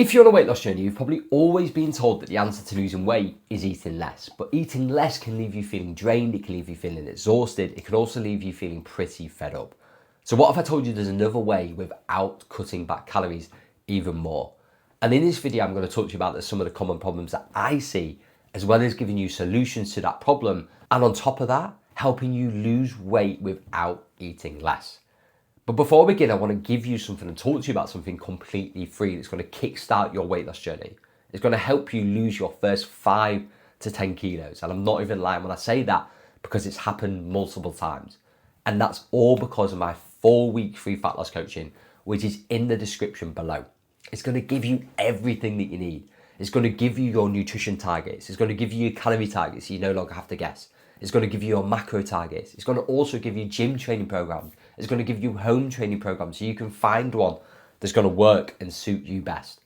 If you're on a weight loss journey, you've probably always been told that the answer to losing weight is eating less. But eating less can leave you feeling drained, it can leave you feeling exhausted, it can also leave you feeling pretty fed up. So what if I told you there's another way without cutting back calories even more? And in this video, I'm going to talk to you about some of the common problems that I see, as well as giving you solutions to that problem. And on top of that, helping you lose weight without eating less. But before we begin, I want to give you something and talk to you about something completely free that's going to kickstart your weight loss journey. It's going to help you lose your first 5 to 10 kilos. And I'm not even lying when I say that, because it's happened multiple times. And that's all because of my 4-week free fat loss coaching, which is in the description below. It's going to give you everything that you need. It's going to give you your nutrition targets. It's going to give you your calorie targets so you no longer have to guess. It's going to give you your macro targets. It's going to also give you gym training programs. It's going to give you home training programs so you can find one that's going to work and suit you best.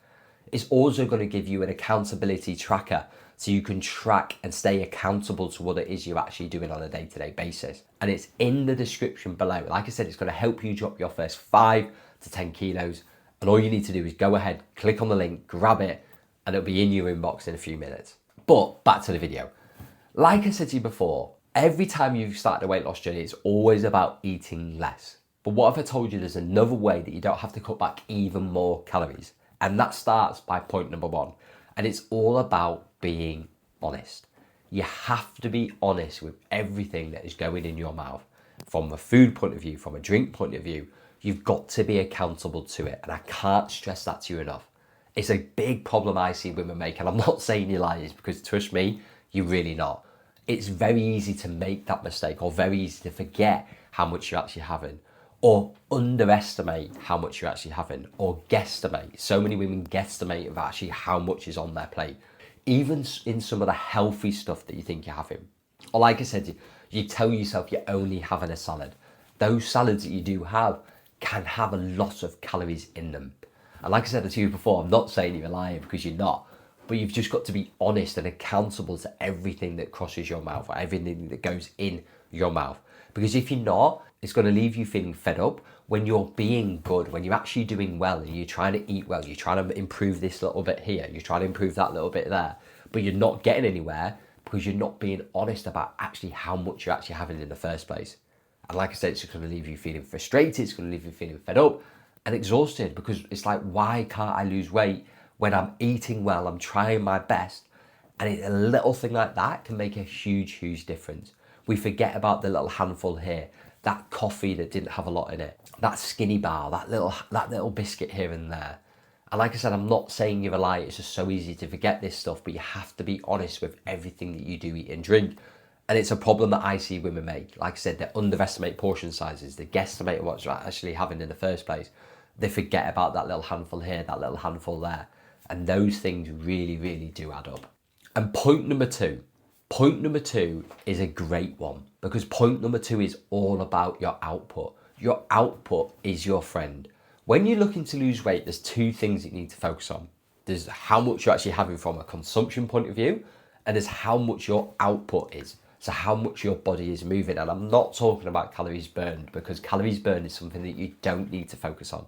It's also going to give you an accountability tracker so you can track and stay accountable to what it is you're actually doing on a day-to-day basis. And it's in the description below. Like I said, it's going to help you drop your first 5 to 10 kilos. And all you need to do is go ahead, click on the link, grab it, and it'll be in your inbox in a few minutes. But back to the video. Like I said to you before, every time you've started a weight loss journey, it's always about eating less. But what if I told you there's another way that you don't have to cut back even more calories? And that starts by point number 1. And it's all about being honest. You have to be honest with everything that is going in your mouth. From a food point of view, from a drink point of view, you've got to be accountable to it. And I can't stress that to you enough. It's a big problem I see women make. And I'm not saying you're liars, because trust me, you're really not. It's very easy to make that mistake, or very easy to forget how much you're actually having, or underestimate how much you're actually having, or guesstimate. So many women guesstimate of actually how much is on their plate, even in some of the healthy stuff that you think you're having. Or like I said, you tell yourself you're only having a salad. Those salads that you do have can have a lot of calories in them. And like I said to you before, I'm not saying you're lying, because you're not. But you've just got to be honest and accountable to everything that crosses your mouth, or everything that goes in your mouth. Because if you're not, it's going to leave you feeling fed up when you're being good, when you're actually doing well and you're trying to eat well, you're trying to improve this little bit here, you're trying to improve that little bit there, but you're not getting anywhere because you're not being honest about actually how much you're actually having in the first place. And like I said, it's just going to leave you feeling frustrated, it's going to leave you feeling fed up and exhausted, because it's like, why can't I lose weight when I'm eating well, I'm trying my best? And a little thing like that can make a huge, huge difference. We forget about the little handful here, that coffee that didn't have a lot in it, that skinny bar, that little biscuit here and there. And like I said, I'm not saying you're a liar, it's just so easy to forget this stuff, but you have to be honest with everything that you do eat and drink. And it's a problem that I see women make. Like I said, they underestimate portion sizes, they guesstimate what they're actually having in the first place. They forget about that little handful here, that little handful there. And those things really, really do add up. And point number 2 is a great one, because point number 2 is all about your output. Your output is your friend. When you're looking to lose weight, there's 2 things that you need to focus on. There's how much you're actually having from a consumption point of view, and there's how much your output is. So how much your body is moving. And I'm not talking about calories burned, because calories burned is something that you don't need to focus on.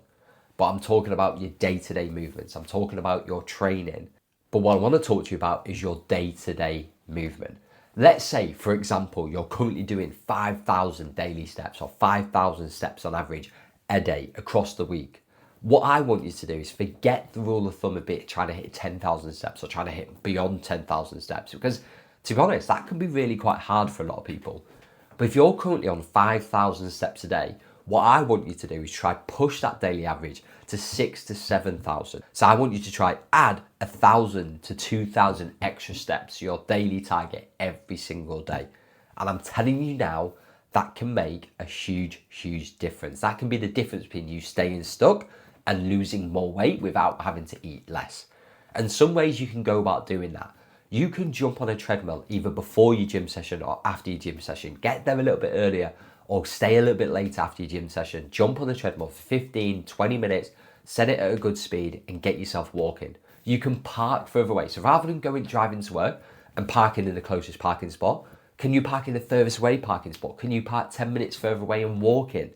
But I'm talking about your day-to-day movements. I'm talking about your training. But what I want to talk to you about is your day-to-day movement. Let's say, for example, you're currently doing 5,000 daily steps, or 5,000 steps on average a day across the week. What I want you to do is forget the rule of thumb a bit, trying to hit 10,000 steps or trying to hit beyond 10,000 steps. Because to be honest, that can be really quite hard for a lot of people. But if you're currently on 5,000 steps a day, what I want you to do is try push that daily average to 6,000 to 7,000. So I want you to try add 1,000 to 2,000 extra steps to your daily target every single day. And I'm telling you now, that can make a huge, huge difference. That can be the difference between you staying stuck and losing more weight without having to eat less. And some ways you can go about doing that. You can jump on a treadmill either before your gym session or after your gym session. Get there a little bit earlier, or stay a little bit later after your gym session. Jump on the treadmill for 15, 20 minutes, set it at a good speed and get yourself walking. You can park further away. So rather than driving to work and parking in the closest parking spot, can you park in the furthest away parking spot? Can you park 10 minutes further away and walk in?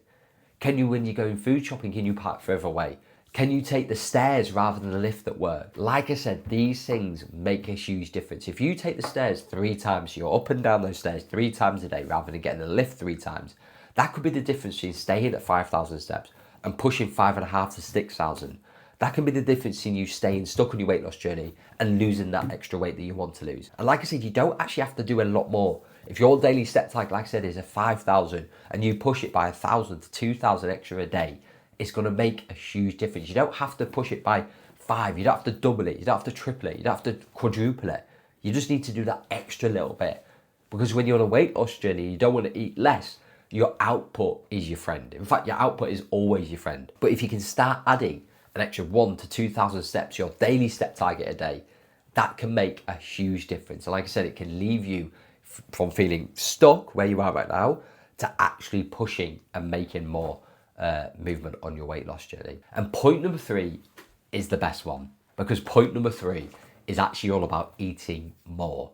Can you, when you're going food shopping, can you park further away? Can you take the stairs rather than the lift at work? Like I said, these things make a huge difference. If you take the stairs 3 times, you're up and down those stairs 3 times a day rather than getting the lift 3 times, that could be the difference between staying at 5,000 steps and pushing 5,500 to 6,000. That can be the difference in you staying stuck on your weight loss journey and losing that extra weight that you want to lose. And like I said, you don't actually have to do a lot more. If your daily step target, like I said, is a 5,000 and you push it by 1,000 to 2,000 extra a day, it's going to make a huge difference. You don't have to push it by 5. You don't have to double it. You don't have to triple it. You don't have to quadruple it. You just need to do that extra little bit. Because when you're on a weight loss journey, you don't want to eat less. Your output is your friend. In fact, your output is always your friend. But if you can start adding an extra 1,000 to 2,000 steps, your daily step target a day, that can make a huge difference. And like I said, it can leave you from feeling stuck where you are right now to actually pushing and making more movement on your weight loss journey. And point number 3 is the best one, because point number 3 is actually all about eating more.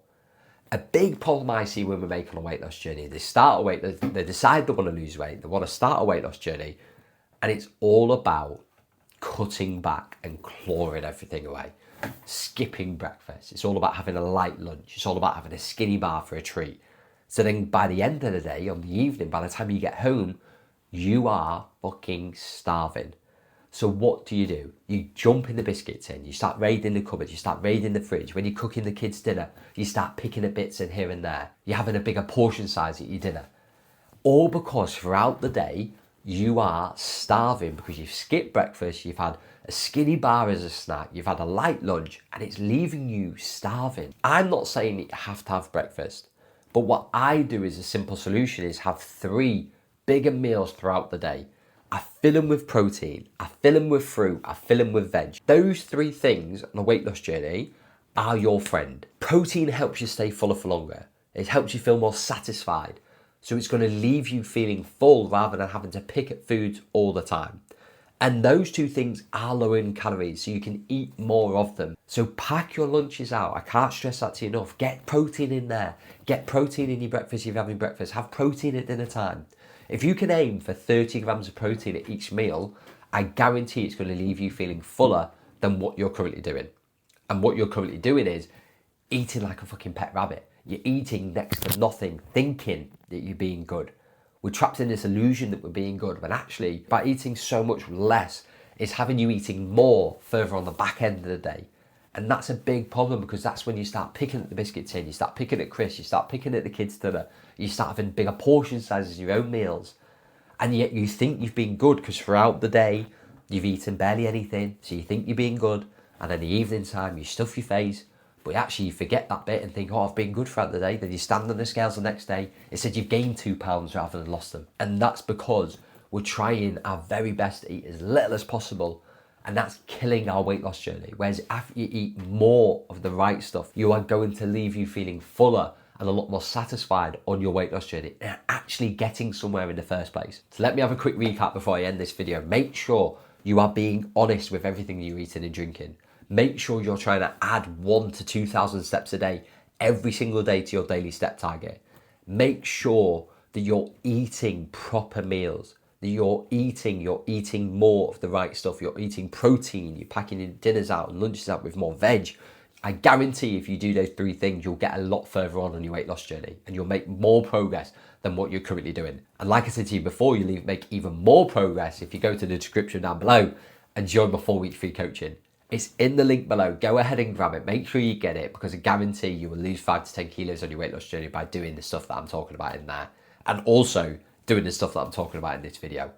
A big problem I see when we make on a weight loss journey, they decide they want to lose weight, they want to start a weight loss journey, and it's all about cutting back and clawing everything away, skipping breakfast. It's all about having a light lunch. It's all about having a skinny bar for a treat. So then by the end of the day, on the evening, by the time you get home, you are fucking starving. So what do? You jump in the biscuit tin, you start raiding the cupboard, you start raiding the fridge. When you're cooking the kids' dinner, you start picking at bits in here and there. You're having a bigger portion size at your dinner. All because throughout the day, you are starving because you've skipped breakfast, you've had a skinny bar as a snack, you've had a light lunch, and it's leaving you starving. I'm not saying that you have to have breakfast, but what I do as a simple solution is have 3 bigger meals throughout the day. I fill them with protein, I fill them with fruit, I fill them with veg. Those 3 things on a weight loss journey are your friend. Protein helps you stay fuller for longer. It helps you feel more satisfied. So it's going to leave you feeling full rather than having to pick at foods all the time. And those 2 things are low in calories, so you can eat more of them. So pack your lunches out. I can't stress that to you enough. Get protein in there. Get protein in your breakfast if you're having breakfast. Have protein at dinner time. If you can aim for 30 grams of protein at each meal, I guarantee it's going to leave you feeling fuller than what you're currently doing. And what you're currently doing is eating like a fucking pet rabbit. You're eating next to nothing, thinking that you're being good. We're trapped in this illusion that we're being good, when actually, by eating so much less, it's having you eating more further on the back end of the day. And that's a big problem, because that's when you start picking at the biscuit tin, you start picking at crisps, you start picking at the kids' dinner, you start having bigger portion sizes in your own meals. And yet you think you've been good because throughout the day, you've eaten barely anything. So you think you're being good. And then the evening time, you stuff your face, but actually you forget that bit and think, oh, I've been good throughout the day. Then you stand on the scales the next day, it said you've gained 2 pounds rather than lost them. And that's because we're trying our very best to eat as little as possible. And that's killing our weight loss journey. Whereas after you eat more of the right stuff, you are going to leave you feeling fuller and a lot more satisfied on your weight loss journey and actually getting somewhere in the first place. So let me have a quick recap before I end this video. Make sure you are being honest with everything you're eating and drinking. Make sure you're trying to add 1,000 to 2,000 steps a day every single day to your daily step target. Make sure that you're eating proper meals, that you're eating more of the right stuff. You're eating protein, you're packing your dinners out and lunches out with more veg. I guarantee if you do those 3 things, you'll get a lot further on your weight loss journey and you'll make more progress than what you're currently doing. And like I said to you before, you'll make even more progress if you go to the description down below and join my 4-week free coaching. It's in the link below. Go ahead and grab it. Make sure you get it, because I guarantee you will lose 5 to 10 kilos on your weight loss journey by doing the stuff that I'm talking about in there, and also doing the stuff that I'm talking about in this video.